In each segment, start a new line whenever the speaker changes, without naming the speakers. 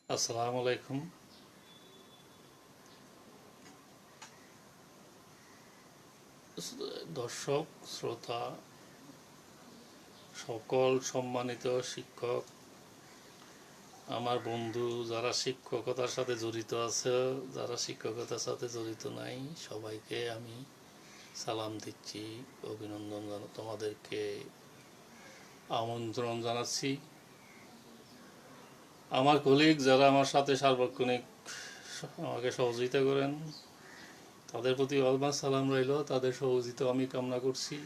আসসালামু আলাইকুম। দর্শক, শ্রোতা, সকল সম্মানিত শিক্ষক, আমার বন্ধু যারা শিক্ষকতার সাথে জড়িত আছে, যারা শিক্ষকতার সাথে জড়িত নাই, সবাইকে আমি সালাম দিচ্ছি, অভিনন্দন তোমাদেরকে আমন্ত্রণ জানাচ্ছি। আমার কলিগ যারা আমার সাথে সার্বক্ষণিক আমাকে সহযোগিতা করেন, তাদের প্রতি অলমাস সালাম রইল, তাদের সহযোগিতা আমি কামনা করছি।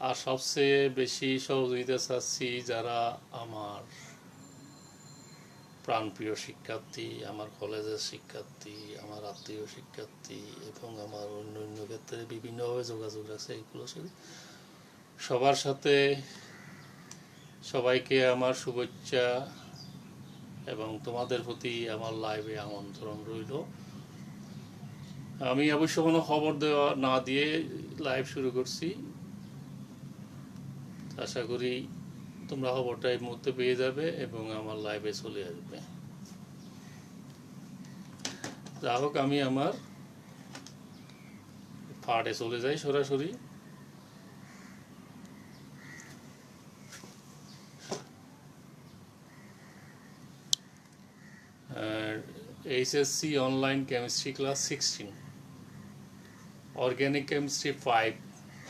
আর সবচেয়ে বেশি সহযোগিতা চাচ্ছি যারা আমার প্রাণপ্রিয় শিক্ষার্থী, আমার কলেজের শিক্ষার্থী, আমার আত্মীয় শিক্ষার্থী এবং আমার অন্য অন্য ক্ষেত্রে বিভিন্নভাবে যোগাযোগ আছে, এইগুলো সবার সাথে সবাইকে আমার শুভেচ্ছা এবং তোমাদের প্রতি আমার লাইভে আমন্ত্রণ রইল। আমি অবশ্য কোনো খবর দেওয়া না দিয়ে লাইভ শুরু করছি। আশা করি তোমরা খবরটা এই মুহূর্তে পেয়ে যাবে এবং আমার লাইভে চলে আসবে। যা হোক, আমি আমার পাঠে চলে যাই সরাসরি। HSC online chemistry class 16, organic chemistry 5,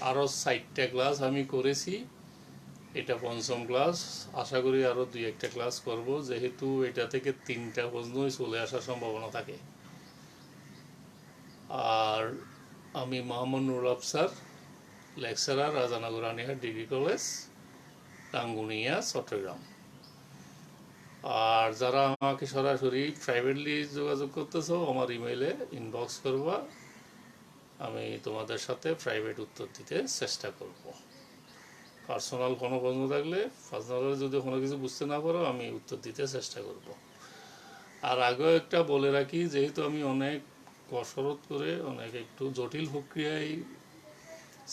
আরও 4টা ক্লাস আমি করেছি। এটা পঞ্চম ক্লাস। আশা করি আরও 2-1টা ক্লাস করব, যেহেতু এটা থেকে 3টা প্রশ্নই চলে আসার সম্ভাবনা থাকে। আর আমি Mohammad Nurul Afsar, lecturer, Rajanagar Ranihat degree college, Tanguniya, Chattogram. আর যারা আমাকে সরাসরি প্রাইভেটলি যোগাযোগ করতেছো, আমার ইমেইলে ইনবক্স করবা, আমি তোমাদের সাথে প্রাইভেট উত্তর দিতে চেষ্টা করব। পার্সোনাল কোনো প্রশ্ন থাকলে, পার্সোনালি যদি কোনো কিছু বুঝতে না পারো, আমি উত্তর দিতে চেষ্টা করব। আর আগেও একটা বলে রাখি, যেহেতু আমি অনেক কসরত করে অনেক একটু জটিল প্রক্রিয়ায়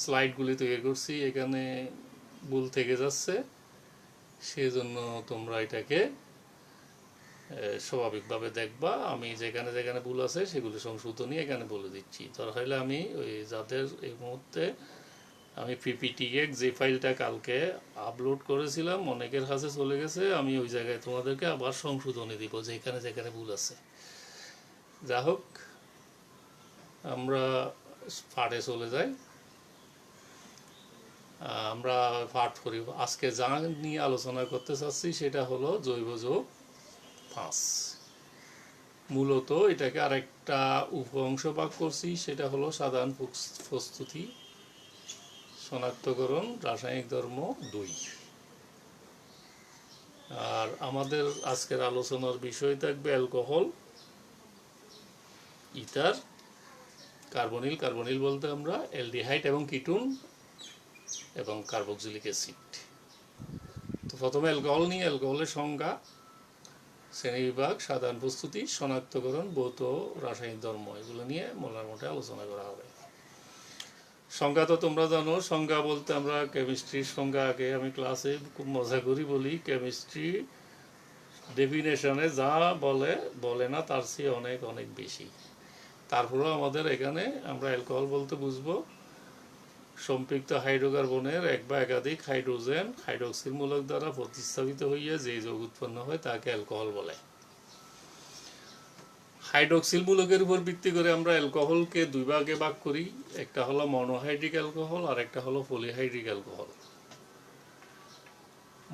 স্লাইডগুলি তৈরি করছি, এখানে ভুল থেকে যাচ্ছে, সেই জন্য তোমরা এটাকে স্বাভাবিকভাবে দেখবা। আমি যেখানে যেখানে ভুল আছে সেগুলি সংশোধনী এখানে বলে দিচ্ছি। দরকার হলে আমি ওই যাদের এই মুহূর্তে আমি পিপিটিএ যে ফাইলটা কালকে আপলোড করেছিলাম, অনেকের কাছে চলে গেছে, আমি ওই জায়গায় তোমাদেরকে আবার সংশোধনী দিব যেখানে যেখানে ভুল আছে। যা হোক, আমরা পাঠে চলে যাই। আমরা পাঠ করি। আজকে যা নিয়ে আলোচনা করতে চাচ্ছি সেটা হলো জৈব যৌগ 5। মূলত এটাকে আরেকটা উপ অংশ ভাগ করছি, সেটা হলো সাধারণ প্রস্তুতি, শনাক্তকরণ, রাসায়নিক ধর্ম 2। আর আমাদের আজকের আলোচনার বিষয় থাকবে অ্যালকোহল, ইথার, কার্বনিল, কার্বনিল বলতে আমরা অ্যালডিহাইড এবং কিটোন এবং কার্বক্সিলিক অ্যাসিড। তো প্রথমে অ্যালকোহল নিয়ে, অ্যালকোহলের সংজ্ঞা, শ্রেণীবিভাগ, সাধারণ প্রস্তুতি, শনাক্তকরণ, ভৌত রাসায়নিক ধর্ম, এগুলো নিয়ে মোটামুটি আলোচনা করা হবে। সংজ্ঞা তো তোমরা জানো। সংজ্ঞা বলতে আমরা কেমিস্ট্রির সংজ্ঞা আগে আমি ক্লাসে খুব মজা করি বলি, কেমিস্ট্রি ডেফিনেশনে যা বলে না তার চেয়ে অনেক অনেক বেশি। তারপরেও আমাদের এখানে আমরা অ্যালকোহল বলতে বুঝবো সম্পৃক্ত হাইড্রোকার্বনের এক বা একাধিক হাইড্রোজেন হাইড্রোক্সিল মূলক দ্বারা প্রতিস্থাপিত হইয়া যে যৌগ উৎপন্ন হয় তাকে অ্যালকোহল বলে। হাইড্রোক্সিল মূলকের উপর ভিত্তি করে আমরা অ্যালকোহলকে 2 ভাগে ভাগ করি, একটা হলো মনোহাইড্রিক অ্যালকোহল আর একটা হলো পলিহাইড্রিক অ্যালকোহল।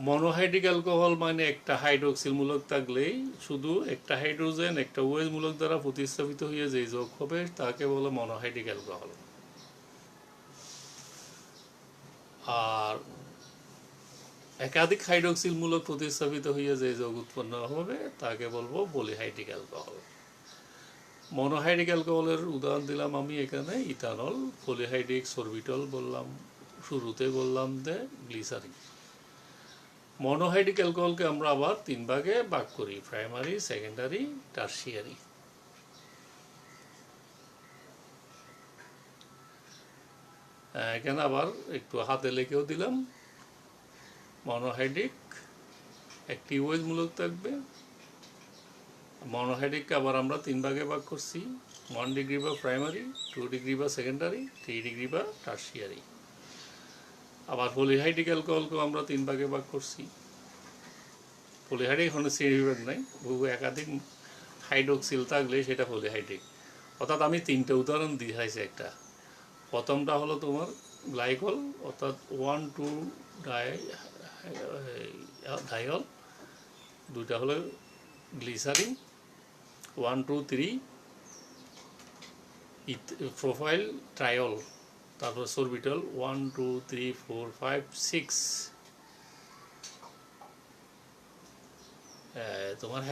মনোহাইড্রিক অ্যালকোহল মানে একটা হাইড্রোক্সিল মূলক থাকলেই শুধু একটা হাইড্রোজেন একটা ওএইচ মূলক দ্বারা প্রতিস্থাপিত হয়ে যে যৌগ হবে তাকে বলে মনোহাইড্রিক অ্যালকোহল। আর একাধিক হাইড্রোক্সিল মূলক প্রতিস্থাপিত হয়ে যে যৌগ উৎপন্ন হবে তাকে বলবো পলিহাইড্রিক অ্যালকোহল। মনোহাইড্রিক অ্যালকোহলের উদাহরণ দিলাম আমি এখানে ইথানল, পলিহাইড্রিক সরবিটল বললাম, শুরুতে বললাম যে গ্লিসারিন। মনোহাইড্রিক অ্যালকোহলকে আমরা আবার 3 ভাগে ভাগ করি, প্রাইমারি, সেকেন্ডারি, টারশিয়ারি। এখানে আবার একটু হাতে লিখেও দিলাম। মনোহাইড্রিক একটি ওএইচ মূলক থাকবে, মনোহাইড্রিককে আবার আমরা 3 ভাগে ভাগ করছি, 1 ডিগ্রি বা প্রাইমারি, 2 ডিগ্রি বা সেকেন্ডারি, 3 ডিগ্রি বা টারশিয়ারি। আবার পলিহাইড্রিক অ্যালকোহলকেও আমরা 3 ভাগে ভাগ করছি। পলিহাইড্রিক এখানে শ্রেণীবিভাগ নাই, একাধিক হাইড্রোক্সিল থাকলে সেটা পলিহাইড্রিক। অর্থাৎ আমি 3টে উদাহরণ দিয়েছি। একটা প্রথমটা হলো তোমার গ্লাইকল, অর্থাৎ 1,2 ডাইল, দুইটা হলো গ্লিসারিন 1,2,3 প্রোফাইল ট্রাইল, তারপর সরবিটল 1,2,3,4,5,6 তোমার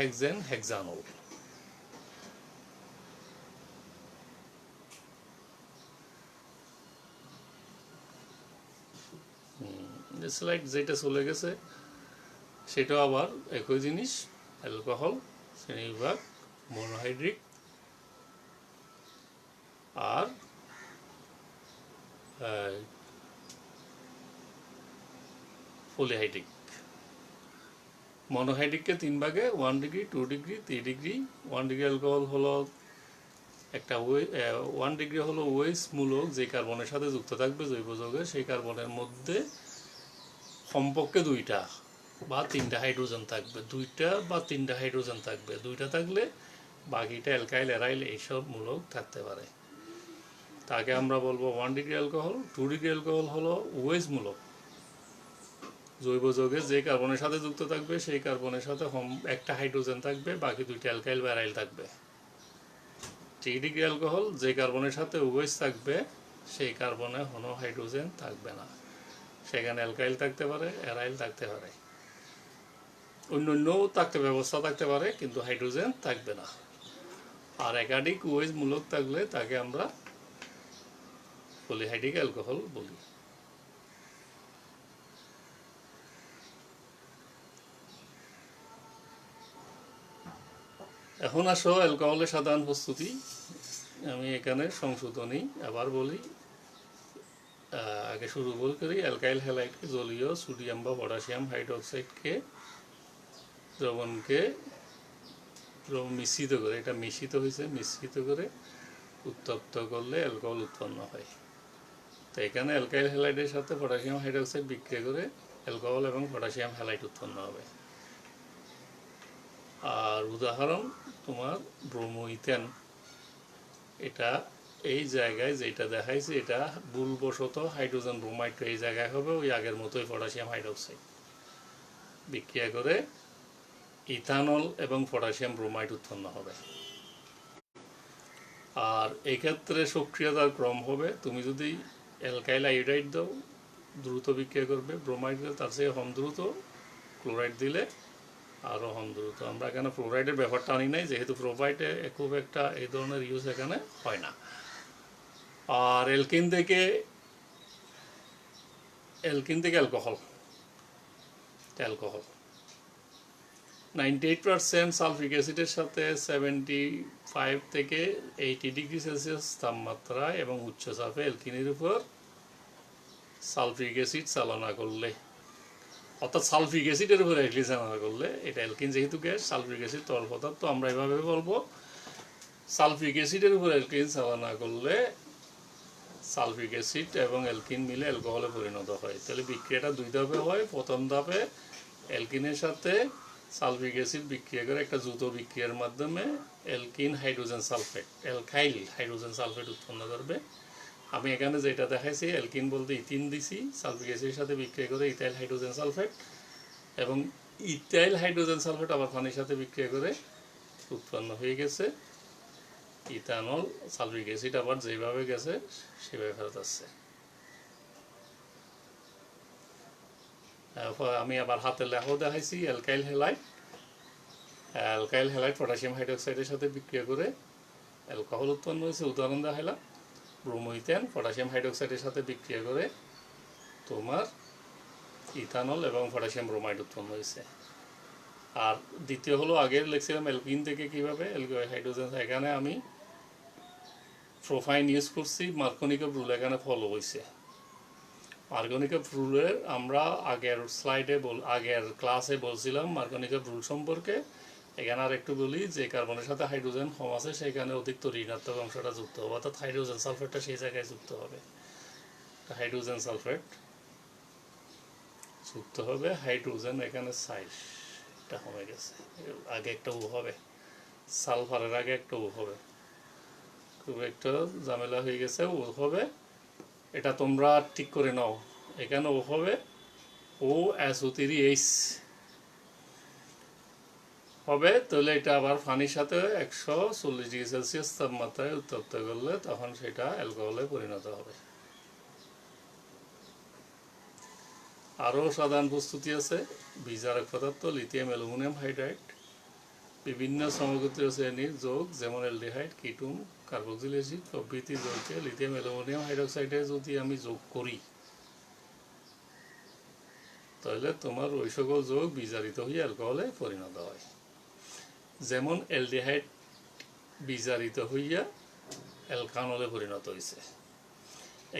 হেক্সানল। স্লাইড যেটা চলে গেছে সেটাও আবার একই জিনিস, অ্যালকোহল শ্রেণীবিভাগ, মনোহাইড্রিক আর পলিহাইড্রিক। মনোহাইড্রিককে 3 ভাগে, 1 degree, 2 degree, 3 degree. 1 degree alcohol হলো একটা 1 ডিগ্রি হলো ওএইচ মূলক, যে কার্বনের সাথে যুক্ত থাকবে জৈব যৌগে, সেই কার্বনের মধ্যে কমপক্ষে 2টা বা 3টা হাইড্রোজেন থাকবে, 2টা বা 3টা হাইড্রোজেন থাকবে। 2টা থাকলে বাকিটা অ্যালকাইল অ্যারাইল এইসব মূলক থাকতে পারে। তাকে আমরা বলবো 1 ডিগ্রি অ্যালকোহল। 2 ডিগ্রি অ্যালকোহল হলো ওএইচ মূলক, জৈব যৌগে যে কার্বনের সাথে যুক্ত থাকবে সেই কার্বনের সাথে একটা হাইড্রোজেন থাকবে, বাকি 2টা অ্যালকাইল বা অ্যারাইল থাকবে। 3 ডিগ্রি অ্যালকোহল, যে কার্বনের সাথে ওএইচ থাকবে সেই কার্বনে কোনো হাইড্রোজেন থাকবে না, সেখানে অ্যালকাইল থাকতে পারে, অ্যারাইল থাকতে পারে, অন্যান্যও ব্যবস্থা থাকতে পারে, কিন্তু হাইড্রোজেন থাকবে না। আর একাধিক ওএইচ মূলক থাকলে তাকে আমরা পলিহাইড্রিক অ্যালকোহল বলি। এখন আসো অ্যালকোহলের সাধারণ প্রস্তুতি। আমি এখানে সংশোধনী আবার বলি, আগে শুরু করি। অ্যালকাইল হ্যালাইডকে জলীয় সোডিয়াম বা পটাশিয়াম হাইড্রোক্সাইডকে দ্রবণকে মিশ্রিত করে, এটা মিশ্রিত করে উত্তপ্ত করলে অ্যালকোহল উৎপন্ন হয়। তো এখানে অ্যালকাইল হ্যালাইডের সাথে পটাশিয়াম হাইড্রোক্সাইড বিক্রিয়া করে অ্যালকোহল এবং পটাশিয়াম হ্যালাইড উৎপন্ন হবে। আর উদাহরণ তোমার ব্রোমোইথেন, এটা এই জায়গায় যেটা দেখাইছে এটা ভুলবশত হাইড্রোজেন ব্রোমাইড, এই জায়গায় হবে ওই আগের মতোই পটাশিয়াম হাইড্রোক্সাইড বিক্রিয়া করে ইথানল এবং পটাশিয়াম ব্রোমাইড উৎপন্ন হবে। আর এই ক্ষেত্রে সক্রিয়তার ক্রম হবে, তুমি যদি অ্যালকাইল আয়োডাইড দাও দ্রুত বিক্রিয়া করবে, ব্রোমাইড দিলে তার চেয়ে কম দ্রুত, ক্লোরাইড দিলে আরও কম দ্রুত। আমরা এখানে ফ্লোরাইডের ব্যাপারটা আনি নাই, যেহেতু ফ্লোরাইডে খুব একটা এই ধরনের ইউজ এখানে হয় না। আর অ্যালকিন থেকে অ্যালকোহল 98% সালফিক অ্যাসিডের সাথে 75 থেকে 80 ডিগ্রি সেলসিয়াস তাপমাত্রা এবং উচ্চ চাপে অ্যালকিনের উপর সালফিক অ্যাসিড চালনা করলে, অর্থাৎ সালফিক অ্যাসিডের উপর অ্যালকিন চালনা করলে, এটা অ্যালকিন যেহেতু গ্যাস, সালফিক অ্যাসিড তরল পদার্থ, আমরা এভাবে বলবো সালফিক অ্যাসিডের উপর অ্যালকিন চালনা করলে সালফিক অ্যাসিড এবং অ্যালকিন মিলে অ্যালকোহলে পরিণত হয়। তাহলে বিক্রিয়াটা 2 ধাপে হয়। প্রথম ধাপে অ্যালকিনের সাথে সালফিক অ্যাসিড বিক্রিয়া করে একটা দ্রুত বিক্রিয়ার মাধ্যমে অ্যালকাইল হাইড্রোজেন সালফেট উৎপন্ন করবে। আমি এখানে যেটা দেখাইছি অ্যালকিন বলতে ইথিন দিছি, সালফিক অ্যাসিডের সাথে বিক্রিয়া করে ইথাইল হাইড্রোজেন সালফেট, এবং ইথাইল হাইড্রোজেন সালফেট আবার পানির সাথে বিক্রিয়া করে উৎপন্ন হয়ে গেছে ইথানল। সালফিক অ্যাসিড আবার যেভাবে গেছে সেভাবে ফেরত আসছে। আমি আবার হাতের লেখাও দেখাইছি। অ্যালকাইল হ্যালাইড পটাশিয়াম হাইড্রোক্সাইডের সাথে বিক্রিয়া করে অ্যালকোহল উৎপন্ন হয়েছে, উদাহরণ দেখাইলাম। ব্রোমোইথেন পটাশিয়াম হাইড্রোক্সাইডের সাথে বিক্রিয়া করে তোমার ইথানল এবং পটাশিয়াম ব্রোমাইড উৎপন্ন হয়েছে। আর দ্বিতীয় হলো আগের লিখছিলাম অ্যালকিন থেকে কীভাবে হাইড্রোজেন, এখানে আমি প্রোফাইন ইউজ করছি, মার্কোনিকভ রুল এখানে ফলো হয়েছে। মার্কোনিকভ রুলের আমরা আগের ক্লাসে বলছিলাম মার্কোনিকভ রুল সম্পর্কে, এখানে আর একটু বলি, যে কার্বনের সাথে হাইড্রোজেন কম আছে সেখানে অধিকতর ঋণাত্মক অংশটা যুক্ত হবে, অর্থাৎ হাইড্রোজেন সালফেটটা সেই জায়গায় যুক্ত হবে। হাইড্রোজেন সালফেট যুক্ত হবে, হাইড্রোজেন এখানে সাইডটা কমে গেছে, আগে একটা ও হবে, সালফারের আগে একটা ও হবে, খুব একটা ঝামেলা হয়ে গেছে, ও হবে, এটা তোমরা ঠিক করে নাও। এখানে ও হবে ও SO3H হবে, তাহলে এটা আবার পানির সাথে 140°C তাপমাত্রায় উত্তপ্ত করলে তখন সেটা অ্যালকোহলে পরিণত হবে। আরও সাধারণ প্রস্তুতি আছে। বিজারক পদার্থ লিথিয়াম অ্যালুমিনিয়াম হাইড্রাইড, বিভিন্ন সমগোত্রীয় শ্রেণীর যৌগ যেমন অ্যালডিহাইড, কিটোন, কার্বক্সিল অ্যাসিড প্রভৃতি যৌগকে লিথিয়াম অ্যালুমিনিয়াম হাইড্রোক্সাইডে যদি আমি যোগ করি, তাহলে তোমার ওই সকল যৌগ বিজারিত হয়ে অ্যালকোহলে পরিণত হয়। যেমন অ্যালডিহাইড বিজারিত হইয়া অ্যালকানলে পরিণত হয়েছে।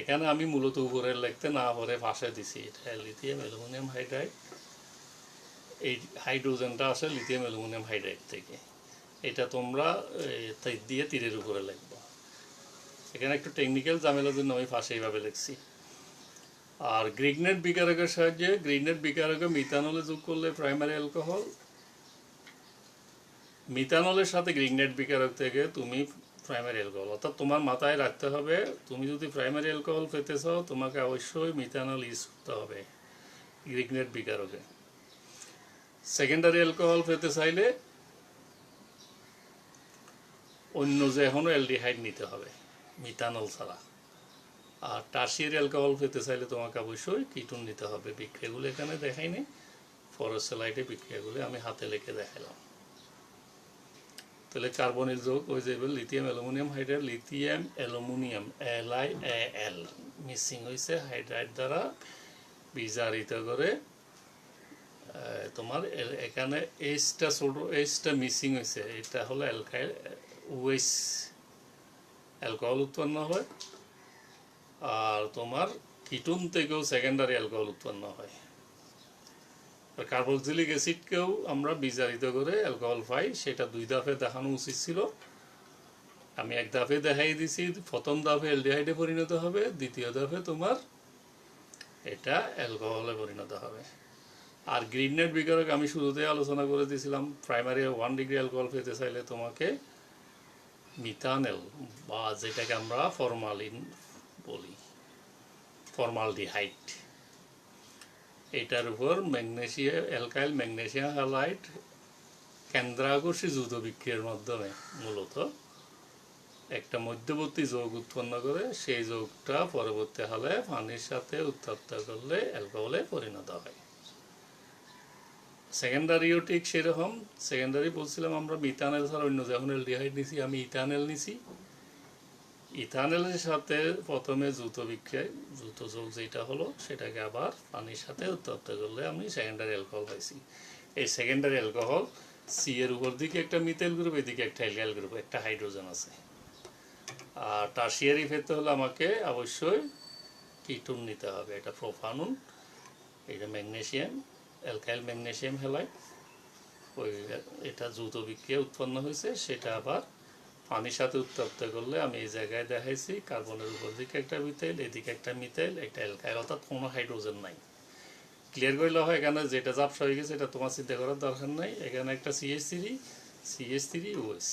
এখানে আমি মূলত উপরে লিখতে না পরে পাশে দিছি, এটা লিথিয়াম অ্যালুমিনিয়াম হাইড্রাইড, এই হাইড্রোজেনটা আসে লিথিয়াম অ্যালুমিনিয়াম হাইড্রাইড থেকে, এটা তোমরা দিয়ে তীরের উপরে লিখবো। এখানে একটু টেকনিক্যাল ঝামেলার জন্য আমি পাশে এইভাবে লিখছি। আর গ্রিগনেট বিকারকের সাহায্যে, গ্রিগনেট বিকারকে মিথানলে যোগ করলে প্রাইমারি অ্যালকোহল, মিথানলের সাথে গ্রিগনেট বিকারক থেকে তুমি প্রাইমারি অ্যালকোহল, অর্থাৎ তোমার মাথায় রাখতে হবে তুমি যদি প্রাইমারি অ্যালকোহল পেতে চাও তোমাকে অবশ্যই মিথানল ইউজ করতে হবে গ্রিগনেট বিকারকে। সেকেন্ডারি অ্যালকোহল পেতে চাইলে অন্য যে কোনো অ্যালডিহাইড নিতে হবে মিথানল ছাড়া। আর টার্সিয়ারি অ্যালকোহল পেতে চাইলে তোমাকে অবশ্যই কিটোন নিতে হবে। বিক্রিয়াগুলো এখানে দেখাইনি, পরের স্লাইডে বিক্রিয়াগুলো আমি হাতে লিখে দেখালাম। তাহলে কার্বনিল যৌগ ওই যে lithium aluminium hydride, lithium aluminium LiAl missing হয়েছে হাইড্রাইড দ্বারা বিজারিত করে, তোমার এখানে এইচটা ছোট, এইচটা মিসিং হয়েছে, এটা হলো অ্যালকাইল ওএইচ অ্যালকোহল উৎপন্ন হয়। আর তোমার কিটোন থেকেও সেকেন্ডারি অ্যালকোহল উৎপন্ন হয়। কার্বক্সিলিক অ্যাসিডকেও আমরা বিজারিত করে অ্যালকোহল পাই, সেটা দুই ধাপে দেখানো উচিত ছিল, আমি এক ধাপে দেখাই দিছি। প্রথম ধাপে অ্যালডিহাইডে পরিণত হবে, দ্বিতীয় ধাপে তোমার এটা অ্যালকোহলে পরিণত হবে। আর গ্রিগনেট বিকারক আমি শুরুতে আলোচনা করে দিয়েছিলাম, প্রাইমারি 1 ডিগ্রি অ্যালকোহল পেতে চাইলে তোমাকে মিথানেল বা যেটাকে আমরা ফরমালিন বলি, ফরমালডিহাইড, এটার উপর ম্যাগনেসিয়াম অ্যালকাইল ম্যাগনেসিয়াম হ্যালাইড কেন্দ্রাকর্ষী যৌথ বিক্রিয়ার মাধ্যমে মূলত একটা মধ্যবর্তী যৌগ উৎপন্ন করে, সেই যৌগটা পরবর্তী হালে পানির সাথে উত্তপ্ত করলে অ্যালকোহলে পরিণত হয়। সেকেন্ডারিও ঠিক সেরকম। সেকেন্ডারি বলছিলাম আমরা মিথানেল ছাড়া অন্য যখন অ্যালডিহাইড নিছি, আমি ইথানেল নিছি, ইথানেলের সাথে প্রথমে যৌথ বিক্রিয়ায় যৌথ যৌগ যেটা হলো সেটাকে আবার পানির সাথে উত্তপ্ত করলে আমি সেকেন্ডারি অ্যালকোহল পাইছি। এই সেকেন্ডারি অ্যালকোহল সি এর উপর দিকে একটা মিথাইল গ্রুপ, এদিকে একটা অ্যালকাইল গ্রুপ, একটা হাইড্রোজেন আছে। আর টার্সিয়ারি পেতে হলে আমাকে অবশ্যই কিটোন নিতে হবে, এটা প্রোপানন, এটা ম্যাগনেসিয়াম অ্যালকাইল ম্যাগনেসিয়াম হ্যালাইড, ওই এটা যৌথ বিক্রিয়া উৎপন্ন হয়েছে, সেটা আবার পানির সাথে উত্তপ্ত করলে আমি এই জায়গায় দেখাইছি কার্বনের উপর দিকে একটা মিথাইল, এদিকে একটা মিথাইল, একটা অ্যালকাইল, অর্থাৎ কোনো হাইড্রোজেন নাই। ক্লিয়ার করলে হয়, এখানে যেটা ঝাপসা হয়ে গেছে এটা তোমার চিন্তা করার দরকার নাই। এখানে একটা CH3OH।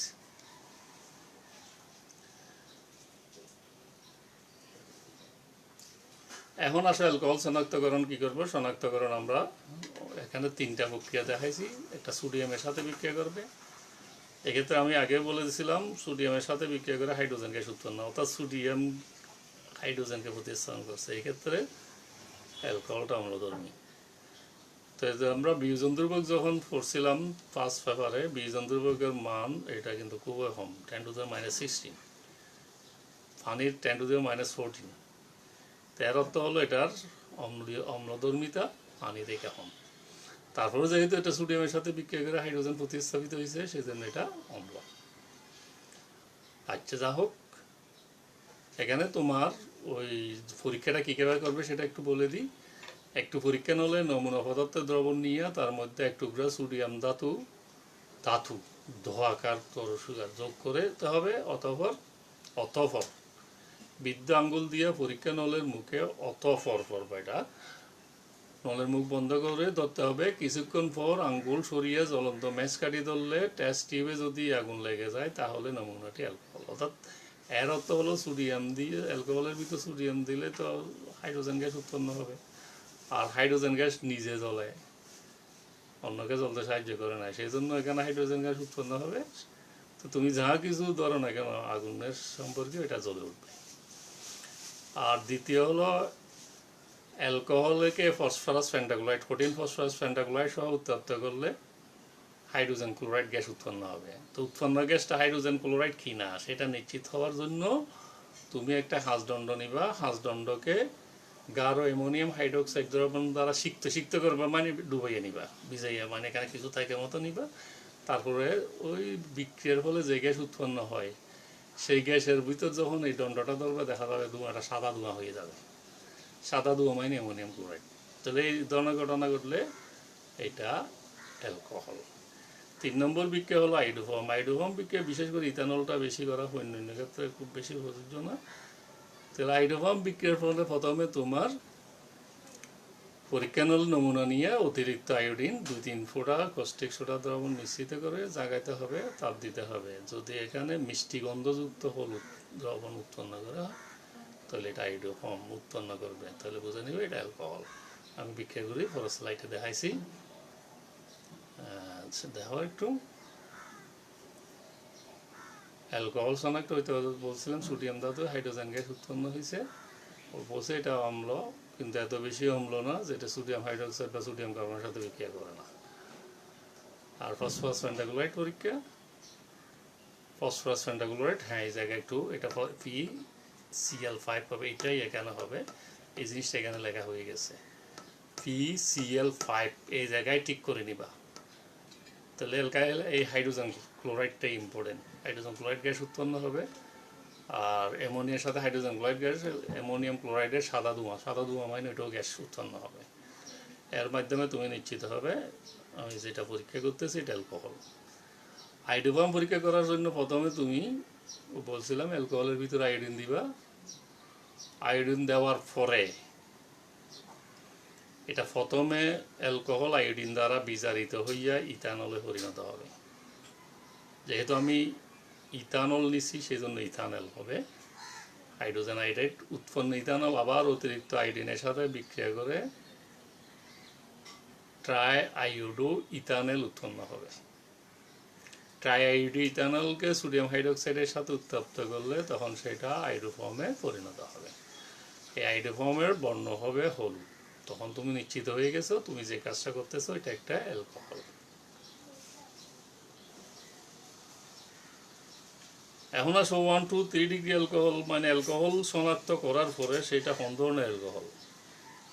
এখন আসলে অ্যালকোহল শনাক্তকরণ কি করবো? শনাক্তকরণ আমরা এখানে তিনটা প্রক্রিয়া দেখাইছি। একটা সোডিয়ামের সাথে বিক্রিয়া করবে, এক্ষেত্রে আমি আগে বলে দিয়েছিলাম সোডিয়ামের সাথে বিক্রিয়া করে হাইড্রোজেন গ্যাস উৎপন্ন, অর্থাৎ সোডিয়াম হাইড্রোজেনকে প্রতিস্থাপন করছে, এক্ষেত্রে অ্যালকোহলটা অম্লধর্মী। তো আমরা বিয়োজন ধ্রুবক যখন পড়ছিলাম ফার্স্ট পেপারে, বিয়োজন ধ্রুবকের মান এটা কিন্তু খুবই কম, 10⁻16, পানির 10⁻14। এর অর্থ হলো এটার অম্লধর্মিতা পানি থেকে কম। তারপরে যেহেতু এটা সোডিয়ামের সাথে বিক্রিয়া করে হাইড্রোজেন প্রতিস্থাপিত হয়েছে, সেজন্য এটা অম্ল। আচ্ছা, যা হোক, এখানে তোমার ওই পরীক্ষাটা কীভাবে করবে সেটা একটু বলে দিই। একটু পরীক্ষা নিলে নমুনা পদার্থের দ্রবণ নিয়ে তার মধ্যে এক টুকরা সোডিয়াম ধাতু ধাতু ধোয়াকার তরল সুগার যোগ করে দিতে হবে। অতঃপর বৃদ্ধ আঙ্গুল দিয়ে পরীক্ষা নলের মুখে অতঃপর এটা নলের মুখ বন্ধ করে ধরতে হবে। কিছুক্ষণ পর আঙ্গুল সরিয়ে জ্বলন্ত ম্যাচ কাটি ধরলে টেস্ট টিউবে যদি আগুন লেগে যায় তাহলে নমুনাটি অ্যালকোহল। অর্থাৎ এর অর্থ হলো সোডিয়াম দিয়ে, অ্যালকোহলের ভিতর সোডিয়াম দিলে তো হাইড্রোজেন গ্যাস উৎপন্ন হবে, আর হাইড্রোজেন গ্যাস নিজে জ্বলে, অন্যকে জ্বলতে সাহায্য করে না, সেই জন্য এখানে হাইড্রোজেন গ্যাস উৎপন্ন হবে। তো তুমি যা কিছু ধরো না কেন আগুনের সম্পর্কে এটা জ্বলে উঠবে। আর দ্বিতীয় হলো অ্যালকোহলকে ফসফরাস পেন্টাক্লোরাইড, কঠিন ফসফরাস পেন্টাক্লোরাইড সহ উত্তপ্ত করলে হাইড্রোজেন ক্লোরাইড গ্যাস উৎপন্ন হবে। তো উৎপন্ন গ্যাসটা হাইড্রোজেন ক্লোরাইড কিনা সেটা নিশ্চিত হওয়ার জন্য তুমি একটা হাঁসদণ্ড নিবা। হাঁসদণ্ডকে গাঢ় অ্যামোনিয়াম হাইড্রোক্সাইড দ্রবণ দ্বারা সিক্ত করবা, মানে ডুবাইয়া নিবা, ভিজাইয়া, মানে এখানে কিছু থাকে মতো নিবা। তারপরে ওই বিক্রিয়ার ফলে যে গ্যাস উৎপন্ন হয় সেই গ্যাসের ভিতর যখন এই দণ্ডটা ধরবে দেখা যাবে ধোঁয়াটা সাদা ধোঁয়া হয়ে যাবে। সাদা ধোঁয়া মানে অ্যামোনিয়াম ক্লোরাইড। তাহলে এই ধরনের ঘটনা ঘটলে এটা অ্যালকোহল। 3 নম্বর বিক্রিয়া হলো আইডোফর্ম। আইডোফর্ম বিক্রিয়া বিশেষ করে ইথানলটা বেশি করা হয়, অন্যান্য ক্ষেত্রে খুব বেশি প্রযোজ্য না। তাহলে আইডোফর্ম বিক্রিয়ার ফলে প্রথমে তোমার পরীক্ষা নল নমুনা নিয়ে অতিরিক্ত আয়োডিন 2-3 ফোঁটা কস্টিক সোডা দ্রবণ মিশ্রিত করে জাগাইতে হবে, তাপ দিতে হবে। যদি এখানে মিষ্টি গন্ধযুক্ত হলুদ দ্রবণ উৎপন্ন করা হয় তাহলে এটা আইডোফর্ম উৎপন্ন করবে, তাহলে বুঝে নিবে এটা অ্যালকোহল। আমি বিক্রিয়াগুলি পরের স্লাইডে দেখাইছি, দেখো একটু। অ্যালকোহল শনাক্ত হইতে বলছিলাম সোডিয়াম ধাতু হাইড্রোজেন গ্যাস উৎপন্ন হয়েছে, ও বলছে এটা অম্ল, কিন্তু এত বেশি অম্ল না যেটা সোডিয়াম হাইড্রোক্সাইড বা সোডিয়াম কার্বনের সাথে বিক্রিয়া করে না। আর ফসফরাস পেন্টাক্লোরাইড পরীক্ষা, ফসফরাস পেন্টাক্লোরাইড, হ্যাঁ এই জায়গায় একটু এটা PCl5 হবে, এটাই এখানে হবে, এই জিনিসটা এখানে লেখা হয়ে গেছে PCl5, এই জায়গায় ঠিক করে নিবা। তাহলে অ্যালকাইল এই হাইড্রোজেন ক্লোরাইডটাই ইম্পর্টেন্ট, হাইড্রোজেন ক্লোরাইড গ্যাস উৎপন্ন হবে। আর অ্যামোনিয়ার সাথে হাইড্রোজেন ক্লোরাইড গ্যাস, অ্যামোনিয়াম ক্লোরাইডের সাদা ধোঁয়া মানে ওইটাও গ্যাস উৎপন্ন হবে। এর মাধ্যমে তুমি নিশ্চিত হবে আমি যেটা পরীক্ষা করতেছি এটা অ্যালকোহল। আইডোফর্ম পরীক্ষা করার জন্য প্রথমে তুমি বলছিলাম অ্যালকোহলের ভিতরে আয়োডিন দিবা। আয়োডিন দেওয়ার পরে এটা প্রথমে অ্যালকোহল আয়োডিন দ্বারা বিজারিত হইয়া ইথানলে পরিণত হবে। যেহেতু আমি ইথানল নিছি সেই জন্য ইথানল হবে। হাইড্রোজেন আয়োডাইড উৎপন্ন ইথানল আবার অতিরিক্ত আয়োডিনের সাথে বিক্রিয়া করে ট্রাই আয়োডো ইথানল উৎপন্ন হবে। ট্রাই আয়োডো ইথানলকে সোডিয়াম হাইড্রোক্সাইডের সাথে উত্তপ্ত করলে তখন সেটা আইডোফর্মে পরিণত হবে। এই আইডোফর্মের বর্ণ হবে হলুদ। তখন তুমি নিশ্চিত হয়ে গেছো তুমি যে কাজটা করতেছো এটা একটা অ্যালকোহল। এখন আসো 1, 2, 3 ডিগ্রি অ্যালকোহল, মানে অ্যালকোহল শনাক্ত করার পরে সেটা কোন ধরনের অ্যালকোহল,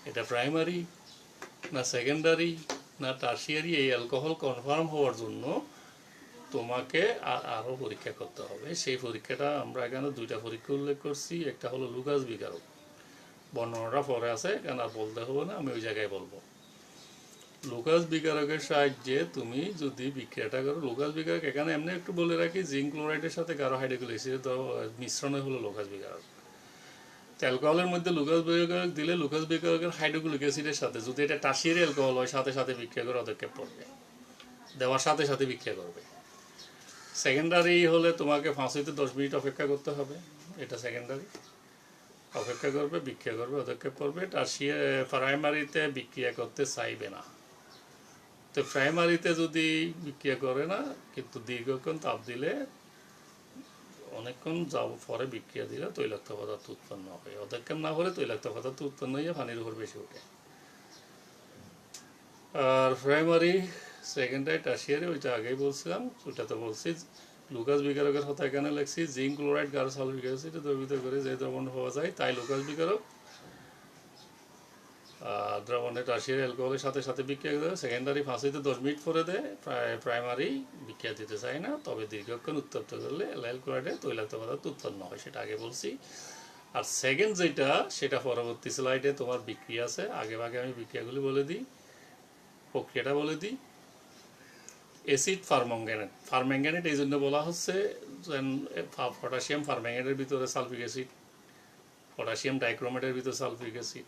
এটা প্রাইমারি না সেকেন্ডারি না টার্সিয়ারি, এই অ্যালকোহল কনফার্ম হওয়ার জন্য তোমাকে আরও পরীক্ষা করতে হবে। সেই পরীক্ষাটা আমরা এখানে 2টা পরীক্ষা উল্লেখ করছি। একটা হলো লুকাস বিকারক, বর্ণনাটা পরে আছে কেন আর বলতে হবে না, আমি ওই জায়গায় বলবো। লুকাস বিকারকের সাহায্যে তুমি যদি বিক্রিয়াটা করো, লুকাস বিকারক এখানে এমনি একটু বলে রাখি জিঙ্ক ক্লোরাইডের সাথে গাঢ় হাইড্রোক্লোরিক অ্যাসিডের মিশ্রণে হলো লুকাস বিকারক। অ্যালকোহলের মধ্যে লুকাস বিকারক দিলে লুকাস বিকারকের হাইড্রোক্লোরিক অ্যাসিডের সাথে যদি এটা টার্সিয়ারি অ্যালকোহল হয় সাথে সাথে বিক্রিয়া করে পদক্ষেপ পড়বে, দেওয়ার সাথে সাথে বিক্রিয়া করবে। সেকেন্ডারি হলে তোমাকে 5 থেকে 10 মিনিট অপেক্ষা করতে হবে, এটা সেকেন্ডারি, অপেক্ষা করবে, বিক্রিয়া করবে, পদক্ষেপ করবে। প্রাইমারিতে বিক্রিয়া করতে চাইবে না। তো প্রাইমারিতে যদি বিক্রিয়া করে না কিন্তু দীর্ঘক্ষণ তাপ দিলে অনেকক্ষণ যাব পরে বিক্রিয়া দিলে তৈলাক্ত পদার্থ উৎপন্ন হয়। পদক্ষেপ না করে তৈলাক্ত পদার্থ উৎপন্ন হয়ে পানির উপর বেশি ওঠে। আর প্রাইমারি সেকেন্ডারি টার্সিয়ারি ওইটা আগেই বলছিলাম, ওইটা তো বলছি। লুকাস বিকারকের কথা এখানে লিখছি জিঙ্ক ক্লোরাইড গাঢ় সালফিক অ্যাসিড দ্রবীভূত করে যে দ্রবণ পাওয়া যায় তাই লুকাস বিকারক। দ্রবণে টার্সিয়ারি অ্যালকোহলের সাথে সাথে বিক্রিয়া দেয়। সেকেন্ডারি 5 থেকে 10 মিনিট পরে দেয়। প্রাইমারি বিক্রিয়া দিতে চায় না, তবে দীর্ঘক্ষণ উত্তপ্ত করলে অ্যালাইল ক্লোরাইডে তৈলাক্ত পদার্থ উৎপন্ন হয়, সেটা আগে বলছি। আর সেকেন্ড যেটা সেটা পরবর্তী স্লাইডে তোমার বিক্রিয়া আছে, আগে আমি বিক্রিয়াগুলি বলে দিই, প্রক্রিয়াটা বলে দিই। Acid permanganate. পারম্যাঙ্গানেট এই জন্য বলা হচ্ছে, পটাশিয়াম পারম্যাঙ্গানেটের ভিতরে সালফিক অ্যাসিড, পটাশিয়াম ডাইক্রোমেটের ভিতরে সালফিক অ্যাসিড,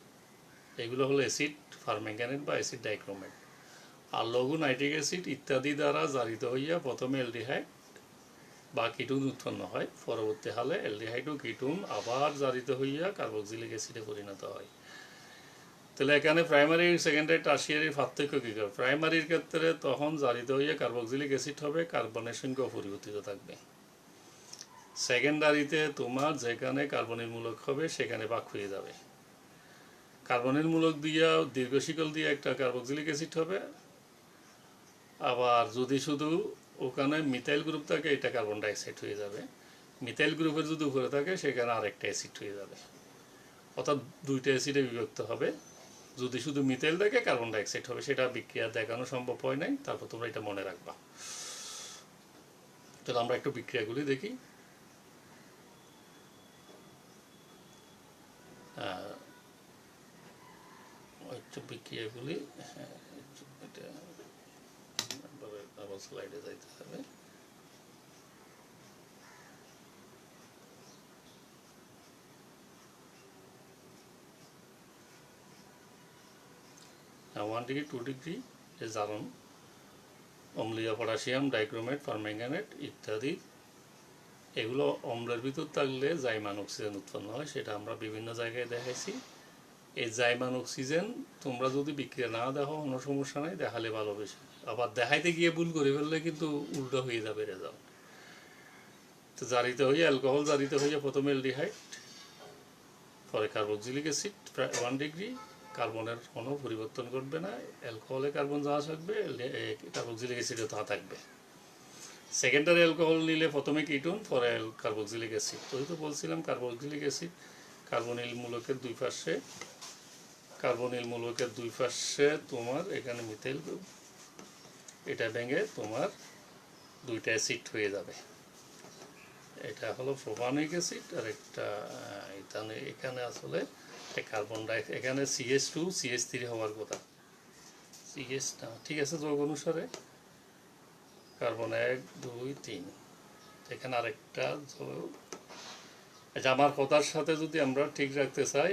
এগুলো হলো অ্যাসিড পারম্যাঙ্গানেট বা অ্যাসিড ডাইক্রোমেট। আর লঘু নাইট্রিক অ্যাসিড ইত্যাদি দ্বারা জারিত হইয়া প্রথমে অ্যালডিহাইড বা কিটুন উৎপন্ন হয়, পরবর্তীকালে অ্যালডিহাইড ও কিটুন আবার জারিত হইয়া কার্বক্সিলিক অ্যাসিডে পরিণত হয়। তাহলে এখানে প্রাইমারি সেকেন্ডারি টার্সিয়ারির পার্থক্য কী করে? প্রাইমারির ক্ষেত্রে তখন জারিত হইয়া কার্বক্সিলিক অ্যাসিড হবে, কার্বনের সংখ্যা অপরিবর্তিত থাকবে। সেকেন্ডারিতে তোমার যেখানে কার্বনিল মূলক হবে সেখানে ভাগ হয়ে যাবে। কার্বনিল মূলক দিয়া দীর্ঘ শিকল দিয়ে একটা কার্বক্সিলিক অ্যাসিড হবে, আবার যদি শুধু ওখানে মিথাইল গ্রুপ থাকে এটা কার্বন ডাইঅক্সাইড হয়ে যাবে। মিথাইল গ্রুপের যদি উপরে থাকে সেখানে আরেকটা অ্যাসিড হয়ে যাবে, অর্থাৎ দুইটা অ্যাসিডে বিভক্ত হবে। যদি শুধু মিথাইল থাকে কার্বন ডাইঅক্সাইড হবে, সেটা বিক্রিয়া দেখানো সম্ভব হয় নাই, তারপর তোমরা এটা মনে রাখবা। তাহলে আমরা একটু বিক্রিয়াগুলি দেখি। একটু বিক্রিয়াগুলি, হ্যাঁ এটা আবার স্লাইডে যাইতে হবে। Now 1 degree, 2 degree যে জারণ, অম্লীয় পটাশিয়াম ডাইক্রোমেট, পারম্যাঙ্গানেট ইত্যাদি, এগুলো অম্লের ভিতর থাকলে জাইমান অক্সিজেন উৎপন্ন হয়, সেটা আমরা বিভিন্ন জায়গায় দেখাইছি। এই জাইমান অক্সিজেন তোমরা যদি বিক্রিয়া না দেখো কোনো সমস্যা নাই, দেখালে ভালো বেশি। আবার দেখাইতে গিয়ে ভুল করে ফেললে কিন্তু উল্টো হয়ে যাবে রেজাল্ট। তো জারিত হইয়া অ্যালকোহল জারিত হইয়া প্রথমে অ্যালডিহাইড, পরে কার্বক্সিলিক অ্যাসিড 1 ডিগ্রি, কার্বনের কোনো পরিবর্তন ঘটবে না, অ্যালকোহলে কার্বন যা থাকবে কার্বক্সিলিক অ্যাসিডও তা থাকবে। সেকেন্ডারি অ্যালকোহল নিলে প্রথমে কিটুন, পরে কার্বক্সিলিক অ্যাসিড। তো বলছিলাম কার্বক্সিলিক অ্যাসিড কার্বনিল মূলকের দুই পাশে তোমার এখানে মিথাইল গ্রুপ, এটা ভেঙে তোমার দুইটা অ্যাসিড হয়ে যাবে। এটা হলো প্রোপানিক অ্যাসিড আর একটা এখানে আসলে কার্বন ডাইঅক্সাইড, এখানে CH2 CH3 হওয়ার কথা, CH না, ঠিক আছে, যোগ অনুসারে কার্বন 1 2 3, এখানে আরেকটা যোগ। আচ্ছা, আমার কথার সাথে যদি আমরা ঠিক রাখতে চাই,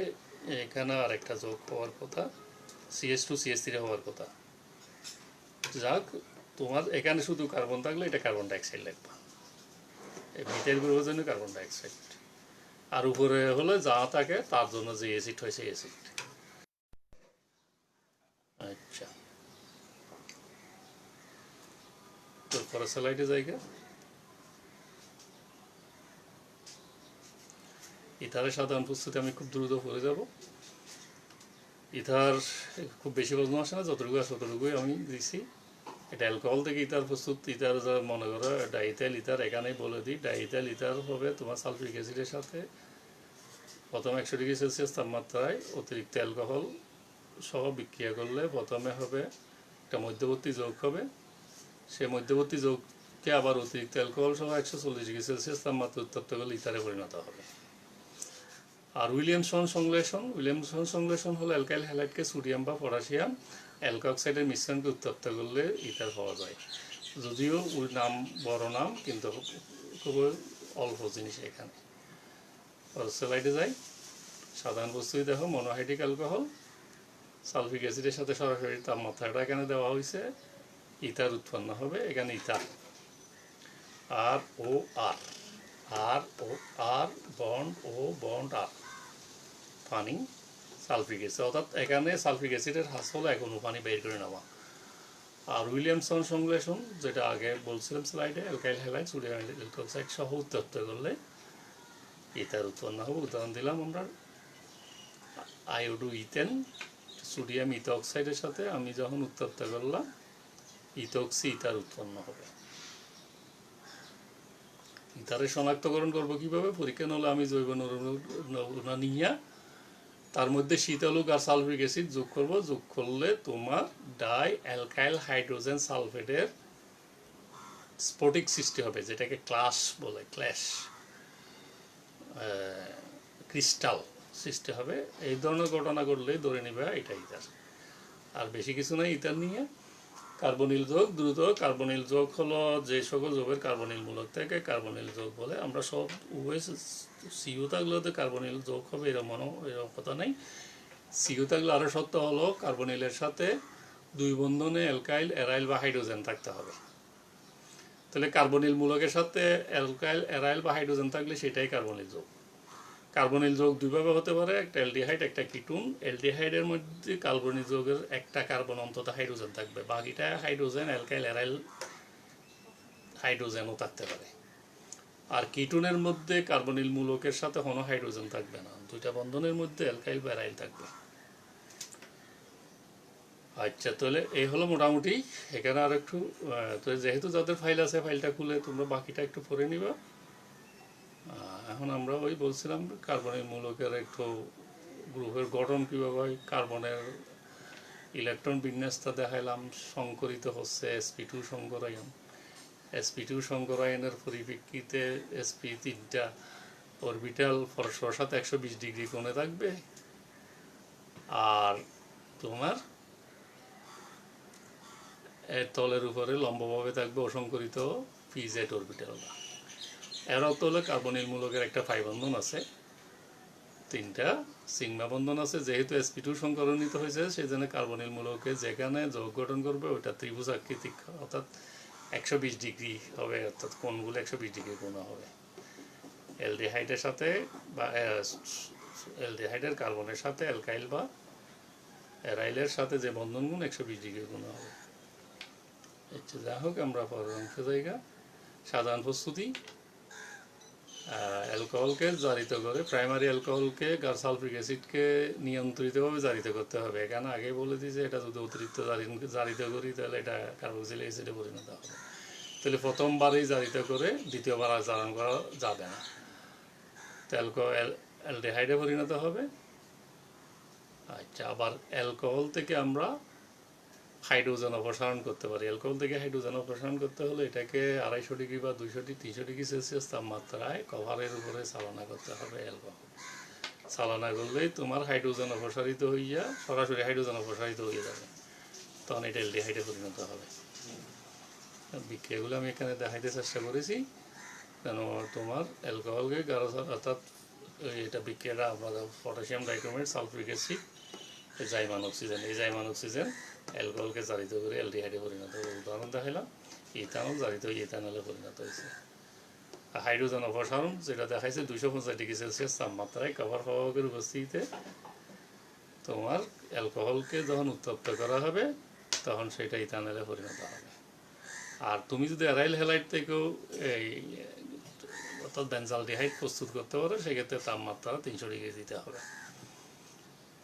এখানে আরেকটা যোগ হওয়ার কথা, CH2 CH3 হওয়ার কথা। যাক, তোমার এখানে শুধু কার্বন থাকলে এটা কার্বন ডাইঅক্সাইড লাগবে, মিথাইল গ্রুপের জন্য কার্বন ডাইঅক্সাইড, আর উপরে হলে যা থাকে তার জন্য যে অ্যাসিড হয় সেই অ্যাসিড। আচ্ছা, তো পরের স্লাইডে জায়গা ইথারের সাধারণ প্রস্তুতি আমি খুব দ্রুত পড়ে যাব। ইথার খুব বেশি প্রশ্ন আসে না, যতটুকু আসে ততটুকুই আমি দিছি। এটা অ্যালকোহল থেকে ইথার প্রস্তুত। ইথার যা মনে করো ডাইইথাইল ইথার, এখানেই বলে দিই, ডাইইথাইল ইথার হবে তোমার সালফিক অ্যাসিডের সাথে প্রথম 100 ডিগ্রি সেলসিয়াস তাপমাত্রায় অতিরিক্ত অ্যালকোহল সহ বিক্রিয়া করলে প্রথমে হবে একটা মধ্যবর্তী যৌগ হবে, সেই মধ্যবর্তী যৌগকে আবার অতিরিক্ত অ্যালকোহল সহ 140 ডিগ্রি সেলসিয়াস তাপমাত্রা উত্তপ্ত করলে ইথারে পরিণত হবে। আর উইলিয়ামসন সংশ্লেষণ হলো অ্যালকাইল হ্যালাইডকে সোডিয়াম বা পটাশিয়াম অ্যালকোক্সাইডের মিশ্রণকে উত্তপ্ত করলে ইথার পাওয়া যায়। যদিও নাম বড় নাম, কিন্তু খুবই অল্প জিনিস এখানে। স্লাইডে যাই। সাধারণ বস্তুই দেখো, মনোহাইড্রিক অ্যালকোহল সালফিক অ্যাসিডের সাথে সরাসরি তাপমাত্রাটা এখানে দেওয়া হয়েছে, ইথার উৎপন্ন হবে। এখানে ইথার আর বন্ড আর পানি সালফিক অ্যাসিড, অর্থাৎ এখানে সালফিক অ্যাসিডের হাস হলো এক অণু পানি বের করে নেওয়া। আর উইলিয়ামসন সংশ্লেষণ, যেটা আগে বলছিলাম স্লাইডে, অ্যালকাইল হ্যালাইড সোডিয়াম অ্যালকোক্সাইড সহ উত্তপ্ত করলে ইথার উৎপন্ন হবে। উদাহরণ দিলাম আমরা, আয়োডো ইথেন সোডিয়াম ইথঅক্সাইডের সাথে আমি যখন উত্তপ্ত করলাম ইথক্সি ইথার উৎপন্ন হবে। ইথারের শনাক্তকরণ করবো কিভাবে? পরীক্ষা হলে আমি জৈব নমুনা নিয়ে তার মধ্যে শীতলক আর সালফিক অ্যাসিড যোগ করব। যোগ করলে তোমার ডাই অ্যালকাইল হাইড্রোজেন সালফেটের স্ফটিক সৃষ্টি হবে, যেটাকে ক্লাশ বলে, ক্রিস্টাল সৃষ্টি হবে। এই ধরনের ঘটনা ঘটলে ধরে নিবে এটা ইথার। আর বেশি কিছু নাই ইথার নিয়ে। কার্বনিল যোগ দ্রুত। কার্বনিল যোগ হলো যে সকল যোগের কার্বনিল মূলক থেকে কার্বনিল যোগ বলে। আমরা সব উভয় সিইউ থাকলেও তো কার্বনিল যোগ হবে এরকম কথা নাই। সিইউ থাকলে আরও সত্য হলো কার্বনিলের সাথে দুই বন্ধনে অ্যালকাইল, অ্যারাইল বা হাইড্রোজেন থাকতে হবে। তাহলে কার্বনিল মূলকের সাথে অ্যালকাইল, অ্যারাইল বা হাইড্রোজেন থাকলে সেটাই কার্বনিল যোগ। কার্বনিল যোগ দুইভাবে হতে পারে, একটা অ্যালডিহাইড, একটা কিটুন। অ্যালডিহাইডের মধ্যে কার্বনিল যোগের একটা কার্বন অন্তত হাইড্রোজেন থাকবে, বাকিটা হাইড্রোজেন, অ্যালকাইল, অ্যারাইল হাইড্রোজেনও থাকতে পারে। আর কিটুনের মধ্যে কার্বনিল মূলকের সাথে কোনো হাইড্রোজেন থাকবে না, দুইটা বন্ধনের মধ্যে অ্যালকাইল বা অ্যারাইল থাকবে। আচ্ছা, তাহলে এই হলো মোটামুটি। এখানে আর একটু তো যেহেতু যাদের ফাইল আছে ফাইলটা খুলে তোমরা বাকিটা একটু পড়ে নিবা। এখন আমরা ওই বলছিলাম কার্বনিল মূলকের একটু গ্রুপের গঠন কীভাবে হয়, কার্বনের ইলেকট্রন বিন্যাসটা দেখাইলাম। সংকরিত হচ্ছে sp2 সংকরায়ন। sp2 সংকরায়নের পরিপ্রেক্ষিতে sp তিনটা অরবিটাল পরস্পর সাথে 120 ডিগ্রি কোণে থাকবে, আর তোমার এর তলের উপরে লম্বভাবে থাকবে অসংকরিত pz অরবিটালটা। এর অর্থ হলো কার্বনিল মূলকের একটা পাই বন্ধন আছে, তিনটা সিগমা বন্ধন আছে। যেহেতু sp2 সংকরণিত হয়েছে সেই জন্য কার্বনিল মূলকে যেখানে যোগ গঠন করবে ওইটা ত্রিভুজ আকৃতিক, অর্থাৎ 120 ডিগ্রি হবে, অর্থাৎ কোণগুলো 120 ডিগ্রি কোণ হবে। অ্যালডিহাইডের সাথে বা অ্যালডিহাইডের কার্বনের সাথে অ্যালকাইল বা অ্যারাইলের সাথে যে বন্ধনগুলো 120 ডিগ্রি কোণ হবে। আচ্ছা, যা হোক, আমরা পরের অংশে জায়গা। সাধারণ প্রস্তুতি। অ্যালকোহলকে জারিত করে, প্রাইমারি অ্যালকোহলকে সালফিক অ্যাসিডকে নিয়ন্ত্রিতভাবে জারিত করতে হবে। এখানে আগেই বলে দিয়েছে এটা যদি অতিরিক্ত জারিত করি তাহলে এটা কার্বক্সিলিক অ্যাসিডে পরিণত হবে। তাহলে প্রথমবারেই জারিত করে দ্বিতীয়বার আর জারণ করা যাবে না, অ্যালডিহাইডে পরিণত হবে। আচ্ছা, আবার অ্যালকোহল থেকে আমরা হাইড্রোজেন অপসারণ করতে পারি। অ্যালকোহল থেকে হাইড্রোজেন অপসারণ করতে হলে এটাকে 250 ডিগ্রি বা 300 ডিগ্রি সেলসিয়াস তাপমাত্রায় কভারের উপরে চালনা করতে হবে। অ্যালকোহল চালনা করলেই তোমার হাইড্রোজেন অপসারিত হইয়া সরাসরি হাইড্রোজেন অপসারিত হয়ে যাবে, তখন এটা অ্যালডিহাইডে পরিণত হবে। বিক্রিয়াগুলো আমি এখানে দেখাইতে চেষ্টা করেছি কেন তোমার অ্যালকোহলকে অর্থাৎ এটা বিক্রিয়াটা আমাদের পটাশিয়াম ডাইক্রোমেট, সালফিক অ্যাসিড, জাইমান অক্সিজেন, এই জাইমান অক্সিজেন অ্যালকোহলকে জারিত করে অ্যালডিহাইডে পরিণত হবে। উদাহরণ দেখাইলাম, ইথানল জারিত হয়ে ইথানলে পরিণত হয়েছে। আর হাইড্রোজেন অপসারণ যেটা দেখাইছে 250 ডিগ্রি সেলসিয়াস তাপমাত্রায় কভার প্রভাবকের উপস্থিতিতে তোমার অ্যালকোহলকে যখন উত্তপ্ত করা হবে তখন সেটা ইথানলে পরিণত হবে। আর তুমি যদি অ্যারাইল হ্যালাইড থেকেও এই অর্থাৎ বেনজালডিহাইড প্রস্তুত করতে পারো, সেক্ষেত্রে তাপমাত্রা 300 ডিগ্রি দিতে হবে।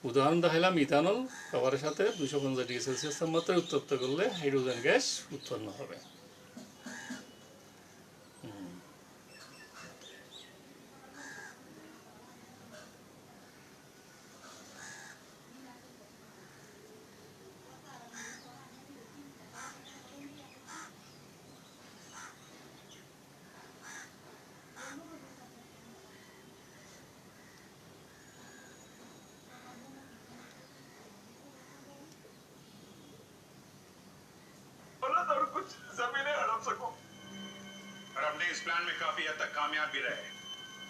উদাহরণ দেখাইলাম, ইথানল কভারের সাথে 250 ডিগ্রি সেলসিয়াস তাপমাত্রায় উত্তপ্ত করলে হাইড্রোজেন গ্যাস উৎপন্ন হবে।
और अपने इस प्लान में काफी हद तक कामयाब भी रहे।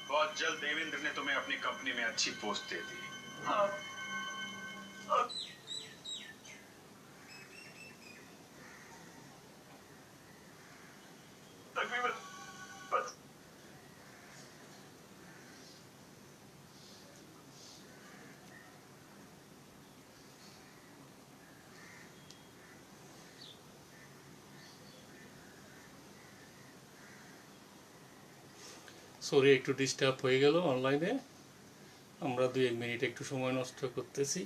बहुत जल्द देवेंद्र ने तुम्हें अपनी कंपनी में अच्छी पोस्ट दे दी। हाँ।
সরি, একটু ডিস্টার্ব হয়ে গেল অনলাইনে। আমরা 2-1 মিনিট একটু সময় নষ্ট করতেছি।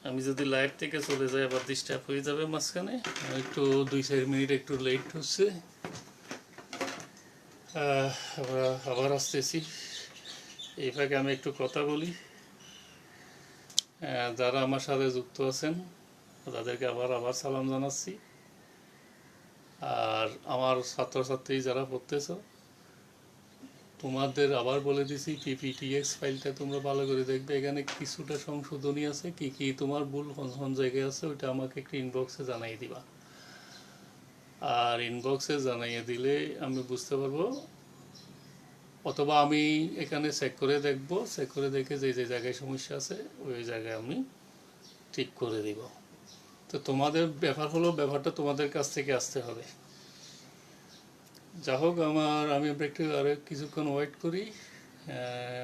আমি যদি লাইভ থেকে চলে যাই আবার ডিস্টার্ব হয়ে যাবে মাঝখানে। একটু 2-4 মিনিট একটু লেট হচ্ছে। আমরা আবার আসতেছি। এই ফাঁকে আমি একটু কথা বলি। যারা আমার সাথে যুক্ত আছেন তাদেরকে আবার সালাম জানাচ্ছি। আর আমার ছাত্রছাত্রী যারা পড়তেছ, তোমাদের আবার বলে দিছি পিপিটিএক্স ফাইলটা তোমরা ভালো করে দেখবে। এখানে কিছুটা সংশোধনী আছে, কি কি তোমার ভুল কোন কোন জায়গায় আছে ওইটা আমাকে একটু ইনবক্সে জানাই দিবা। আর ইনবক্সে জানাইয়ে দিলে আমি বুঝতে পারবো, অথবা আমি এখানে চেক করে দেখব, চেক করে দেখে যে যে জায়গায় সমস্যা আছে ওই জায়গায় আমি ঠিক করে দিব। তো তোমাদের ব্যাপার হলো, ব্যাপারটা তোমাদের কাছ থেকে আসতে হবে। যা হোক, আমি একটু আরও কিছুক্ষণ ওয়েট করি,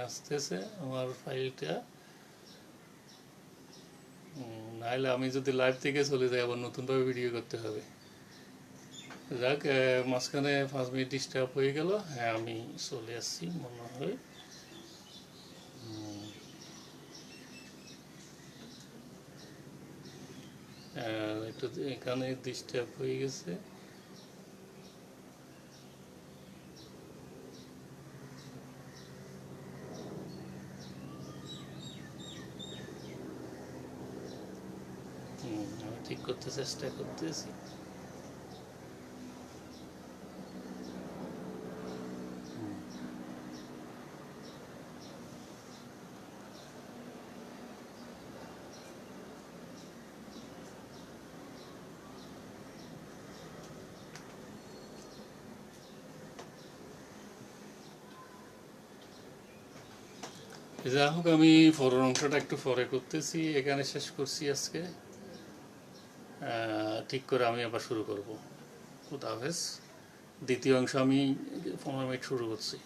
আসতেছে আমার ফাইলটা। নাহলে আমি যদি লাইভ থেকে চলে যাই আবার নতুনভাবে ভিডিও করতে হবে। যাক, মাঝখানে 5 মিনিট ডিস্টার্ব হয়ে গেল। হ্যাঁ, আমি চলে আসছি মনে হয়। একটু এখানে ডিস্টার্ব হয়ে গেছে। আমি ঠিক করতে চেষ্টা করতেছি। যা হোক, আমি পরের অংশটা একটু পরে করতেছি, এখানে শেষ করছি আজকে। ঠিক করে আমি আবার শুরু করব। খুদা হাফেজ। দ্বিতীয় অংশ আমি 15 মিনিট শুরু করছি।